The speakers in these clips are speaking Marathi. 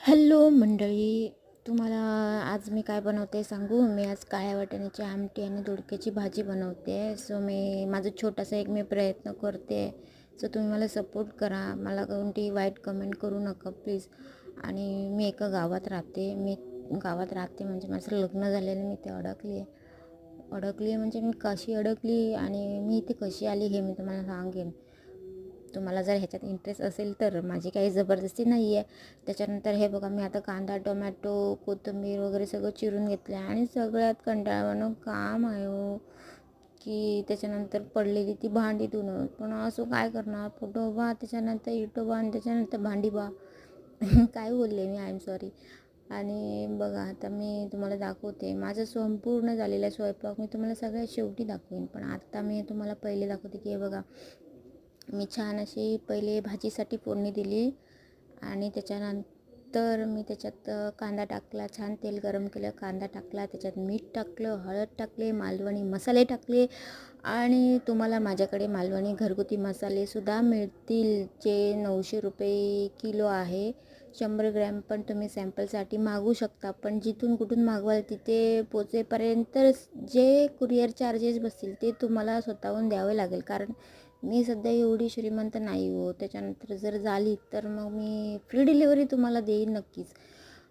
हॅलो मंडळी, तुम्हाला आज मी काय बनवते सांगू. मी आज काळ्या वाटाण्याची आमटी आणि दोडक्याची भाजी बनवते. सो माझा छोटासा एक प्रयत्न करते. सो तुम्ही मला सपोर्ट करा. मला कोणती वाईट कमेंट करू नका प्लीज. आणि मी एका गावात राहते. म्हणजे माझं लग्न झालेलं, मी ते अडकली म्हणजे मी कशी अडकली आणि मी इथे कशी आली हे मी तुम्हाला सांगेन. तुम्हाला जर ह्याच्यात इंटरेस्ट असेल तर. माझी काही जबरदस्ती नाही आहे. त्याच्यानंतर हे बघा, मी आता कांदा, टोमॅटो, कोथिंबीर वगैरे सगळं चिरून घेतलं आहे. आणि सगळ्यात कंटाळवाणं काम आहे हो, की त्याच्यानंतर पडलेली ती भांडी धुणं. पण असं काय करणार, फोटो बा, त्याच्यानंतर युट्यूब आणि त्याच्यानंतर भांडी बा. काय बोलले मी, आय एम सॉरी. आणि बघा, आता मी तुम्हाला दाखवते माझं संपूर्ण झालेला स्वयंपाक. मी तुम्हाला सगळ्यात शेवटी दाखवेन, पण आता मी तुम्हाला पहिले दाखवते की हे बघा, मी छान अशी पहिले भाजीसाठी फोडणी दिली. आणि त्याच्यानंतर मी त्याच्यात कांदा टाकला, छान तेल गरम केलं, कांदा टाकला, त्याच्यात मीठ टाकलं, हळद टाकले, मालवणी मसाले टाकले. आणि तुम्हाला माझ्याकडे मालवणी घरगुती मसालेसुद्धा मिळतील, जे 900 रुपये किलो आहे. 100 ग्रॅम पण तुम्ही सॅम्पलसाठी मागवू शकता. पण जिथून कुठून मागवाल तिथे पोचेपर्यंत जे कुरिअर चार्जेस बसतील ते तुम्हाला स्वतःहून द्यावे लागेल, कारण मी सध्या एवढी श्रीमंत नाही हो. त्याच्यानंतर जर झाली तर मग मी फ्री डिलिव्हरी तुम्हाला देईन नक्कीच.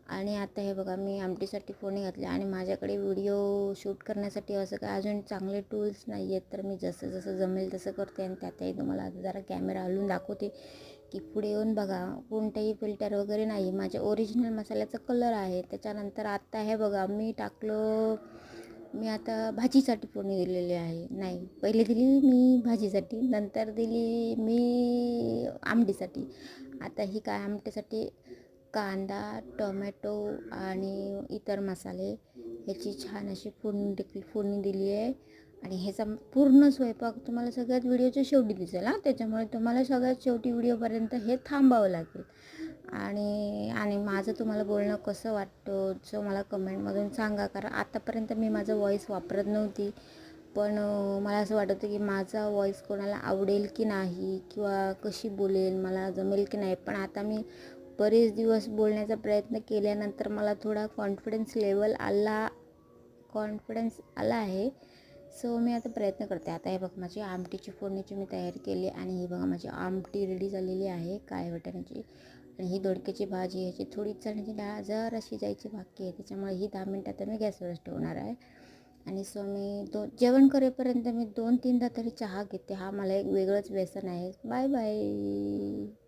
आणि आता हे बघा, मी आमटीसाठी फोडणी घातली. आणि माझ्याकडे व्हिडिओ शूट करण्यासाठी असं काय अजून चांगले टूल्स नाही आहेत, तर मी जसं जसं जमेल तसं करते. आणि त्यातही तुम्हाला आता जरा कॅमेरा हलवून दाखवते की पुढे येऊन बघा, कोणतेही फिल्टर वगैरे नाही, माझ्या ओरिजिनल मसाल्याचा कलर आहे. त्याच्यानंतर आता हे बघा, मी आता भाजीसाठी फोडणी दिलेली आहे. नाही, पहिले दिली मी भाजीसाठी, नंतर दिली मी आमटीसाठी. आता ही काय, आमटीसाठी कांदा, टोमॅटो आणि इतर मसाले ह्याची छान अशी फोडणी दिली आहे. आणि ह्याचा पूर्ण स्वयंपाक तुम्हाला सगळ्यात व्हिडिओच्या शेवटी दिसेल हां. त्याच्यामुळे तुम्हाला सगळ्यात शेवटी व्हिडिओपर्यंत हे थांबावं लागेल. आणि आणि माझं तुम्हाला बोलणं कसं वाटतं सो मला कमेंटमधून सांगा, कारण आतापर्यंत मी माझं व्हॉईस वापरत नव्हती. पण मला असं वाटत होतं की माझा व्हॉईस कोणाला आवडेल की नाही, किंवा कशी बोलेल, मला जमेल की नाही. पण आता मी बरेच दिवस बोलण्याचा प्रयत्न केल्यानंतर मला थोडा कॉन्फिडन्स आला आहे. सो मी आता प्रयत्न करते. आता हे बघा, माझी आमटीची फोडणीची मी तयारी केली. आणि ही बघा, माझी आमटी रेडी झालेली आहे काळ्या वाटाण्याची. आणि ही दोडक्याची भाजी, ह्याची थोडी चण्याची डाळ जर अशी जायची बाकी आहे, त्याच्यामुळे ही 10 मिनटात मी गॅसवरच ठेवणार आहे. आणि सो मी जेवण करेपर्यंत मी 2-3दा तरी चहा घेते. हा मला एक वेगळंच व्यसन आहे. Bye bye.